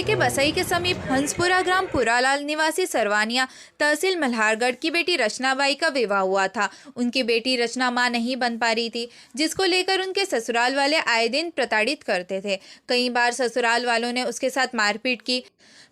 जिले के बसई के समीप हंसपुरा ग्राम पुरालाल निवासी सरवानिया तहसील मल्हारगढ़ की बेटी रचनाबाई का विवाह हुआ था। उनकी बेटी रचना मां नहीं बन पा रही थी, जिसको लेकर उनके ससुराल वाले आए दिन प्रताड़ित करते थे। कई बार ससुराल वालों ने उसके साथ मारपीट की।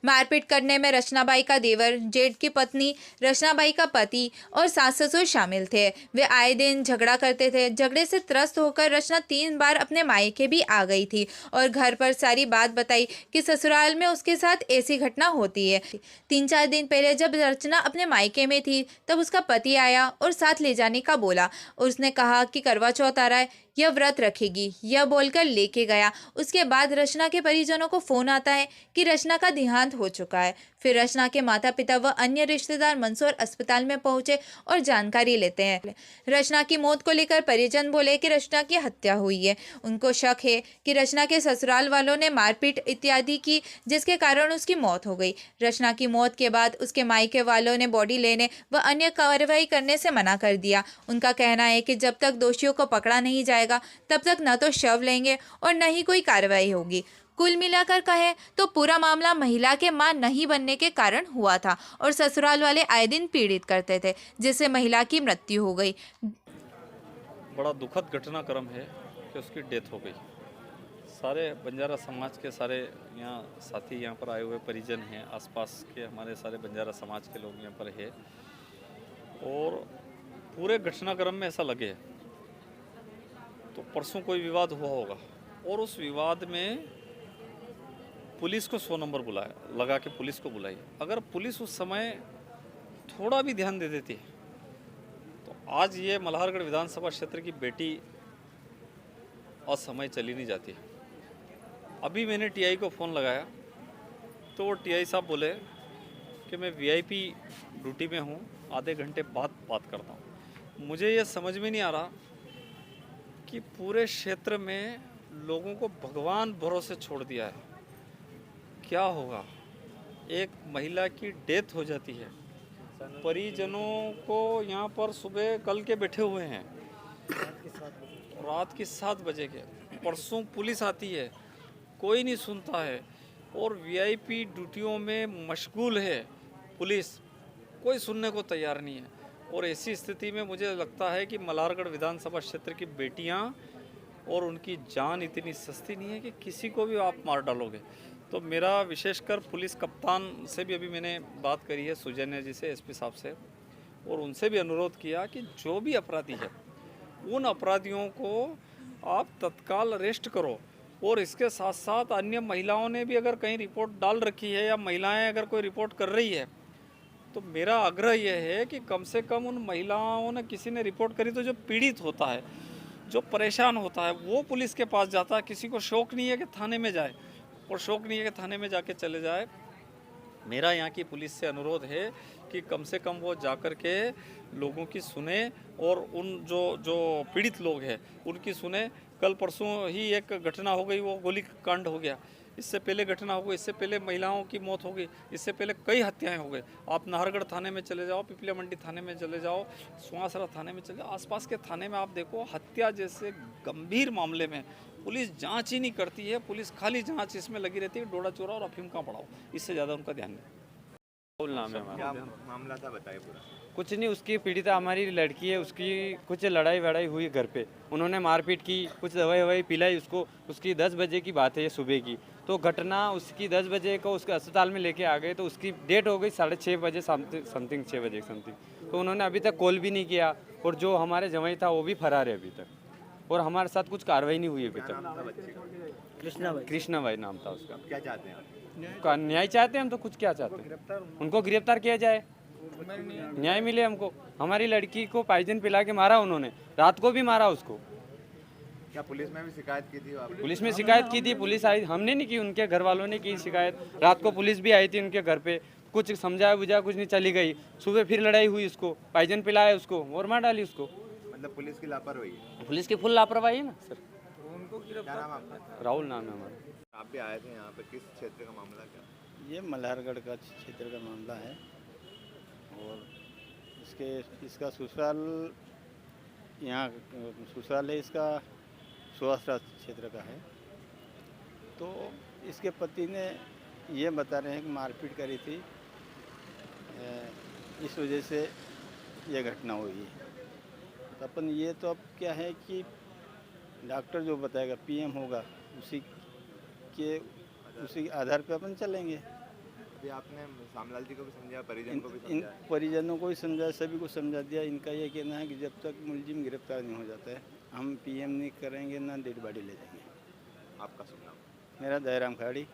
मारपीट करने में रचनाबाई का देवर, जेठ की पत्नी, रचनाबाई का पति और सास ससुर शामिल थे। वे आए दिन झगड़ा करते थे। झगड़े से त्रस्त होकर रचना 3 बार अपने मायके भी आ गई थी और घर पर सारी बात बताई कि ससुराल में उसके साथ ऐसी घटना होती है। 3-4 दिन पहले जब रचना अपने मायके में थी, तब उसका पति आया और साथ ले जाने का बोला। उसने कहा कि करवा चौथ आ रहा है, यह व्रत रखेगी, यह बोलकर लेके गया। उसके बाद रचना के परिजनों को फोन आता है कि रचना का देहांत हो चुका है। फिर रचना के माता पिता व अन्य रिश्तेदार मंदसौर अस्पताल में पहुंचे और जानकारी लेते हैं। रचना की मौत को लेकर परिजन बोले कि रचना की हत्या हुई है। उनको शक है कि रचना के ससुराल वालों ने मारपीट इत्यादि की, जिसके कारण उसकी मौत हो गई। रचना की मौत के बाद उसके मायके वालों ने बॉडी लेने व अन्य कार्रवाई करने से मना कर दिया। उनका कहना है कि जब तक दोषियों को पकड़ा नहीं जाएगा, तब तक न तो शव लेंगे और न ही कोई कार्रवाई होगी। कुल मिलाकर कहें तो पूरा मामला महिला के मां नहीं बनने के कारण हुआ था और ससुराल वाले आए दिन पीड़ित करते थे, जिससे महिला की मृत्यु हो गई। बड़ा दुखद घटनाक्रम है कि उसकी डेथ हो गई। सारे बंजारा समाज के सारे यहाँ साथी यहाँ पर आए हुए परिजन हैं, आसपास के हमारे सारे बंजारा समाज के लोग यहाँ पर है और पूरे घटनाक्रम में ऐसा लगे तो परसों कोई विवाद हुआ होगा और उस विवाद में पुलिस को 100 नंबर बुलाया, लगा के पुलिस को बुलाई। अगर पुलिस उस समय थोड़ा भी ध्यान दे देती तो आज ये मल्हारगढ़ विधानसभा क्षेत्र की बेटी असमय चली नहीं जाती। अभी मैंने टीआई को फ़ोन लगाया तो वो टीआई साहब बोले कि मैं वीआईपी ड्यूटी में हूँ, आधे घंटे बाद बात करता हूँ। मुझे ये समझ में नहीं आ रहा कि पूरे क्षेत्र में लोगों को भगवान भरोसे छोड़ दिया है। क्या होगा, एक महिला की डेथ हो जाती है, परिजनों को यहाँ पर सुबह कल के बैठे हुए हैं, रात की 7 बजे के, परसों पुलिस आती है, कोई नहीं सुनता है और वीआईपी ड्यूटियों में मशगूल है पुलिस, कोई सुनने को तैयार नहीं है। और ऐसी स्थिति में मुझे लगता है कि मल्हारगढ़ विधानसभा क्षेत्र की बेटियां और उनकी जान इतनी सस्ती नहीं है कि किसी को भी आप मार डालोगे। तो मेरा विशेषकर पुलिस कप्तान से भी अभी मैंने बात करी है, सुजन्या जी से, एसपी साहब से, और उनसे भी अनुरोध किया कि जो भी अपराधी है उन अपराधियों को आप तत्काल अरेस्ट करो। और इसके साथ साथ अन्य महिलाओं ने भी अगर कहीं रिपोर्ट डाल रखी है या महिलाएं अगर कोई रिपोर्ट कर रही है तो मेरा आग्रह यह है कि कम से कम उन महिलाओं ने, किसी ने रिपोर्ट करी तो जो पीड़ित होता है, जो परेशान होता है, वो पुलिस के पास जाता है। किसी को शौक नहीं है कि थाने में जाए और शौक नहीं है कि थाने में जाके चले जाए। मेरा यहाँ की पुलिस से अनुरोध है कि कम से कम वो जाकर के लोगों की सुने और उन जो पीड़ित लोग हैं उनकी सुने। कल परसों ही एक घटना हो गई, वो गोली कांड हो गया। इससे पहले घटना हो गई, इससे पहले महिलाओं की मौत हो गई, इससे पहले कई हत्याएं हो गई। आप नाहरगढ़ थाने में चले जाओ, पिपलिया मंडी थाने में चले जाओ, सुहासरा थाने में चले जाओ, आसपास के थाने में आप देखो, हत्या जैसे गंभीर मामले में पुलिस जांच ही नहीं करती है। पुलिस खाली जांच इसमें लगी रहती है, डोडा चोरा और अफीम का पड़ाओ, इससे ज़्यादा उनका ध्यान नहीं। नाम है हमारा। क्या मामला था, बताइए पूरा। कुछ नहीं, उसकी पीड़िता हमारी लड़की है, उसकी कुछ लड़ाई वड़ाई हुई घर पे, उन्होंने मारपीट की, कुछ दवाई ववाई पिलाई उसको। उसकी 10 बजे की बात है ये, सुबह की। तो घटना उसकी 10 बजे को उसके अस्पताल में लेके आ गए तो उसकी डेट हो गई 6:30 बजे समथिंग, 6 बजे समथिंग। तो उन्होंने अभी तक कॉल भी नहीं किया और जो हमारे जवाई था वो भी फरार है अभी तक, और हमारे साथ कुछ कार्रवाई नहीं हुई अभी तक। कृष्णा भाई नाम था उसका। क्या चाहते हैं आप? न्याय चाहते हैं हम तो, कुछ क्या चाहते हैं, उनको गिरफ्तार किया जाए, न्याय मिले हमको। हमारी लड़की को पाइजन पिला के मारा उन्होंने, रात को भी मारा उसको। क्या पुलिस में भी शिकायत की थी आप? पुलिस में शिकायत की थी, पुलिस आई, हमने नहीं की, उनके घर वालों ने की शिकायत। रात को पुलिस भी आई थी उनके घर पे, कुछ समझाया बुझाया कुछ नहीं, चली गई। सुबह फिर लड़ाई हुई, उसको पाइजन पिलाया उसको और मार डाली उसको। मतलब पुलिस की लापरवाही है? पुलिस की फुल लापरवाही है ना सर। क्या नाम आपका? राहुल नाम है हमारा। आप भी आए थे यहाँ पे, किस क्षेत्र का मामला क्या? ये मल्हारगढ़ का क्षेत्र का मामला है और इसका ससुराल यहाँ, ससुराल है इसका सुहासरा क्षेत्र का है। तो इसके पति ने ये बता रहे हैं कि मारपीट करी थी, इस वजह से ये घटना हुई है। तो अपन ये तो अब क्या है कि डॉक्टर जो बताएगा, पीएम होगा, उसी के आधार पे अपन चलेंगे। अभी आपने सामलाल जी को भी समझाया, परिजन को भी इन समझाया। परिजनों को भी समझा, सभी को समझा दिया। इनका ये कहना है कि जब तक मुलजिम गिरफ्तार नहीं हो जाता है, हम पीएम नहीं करेंगे, ना डेड बॉडी ले जाएंगे। आपका सुनाओ। मेरा दयाराम खाड़ी।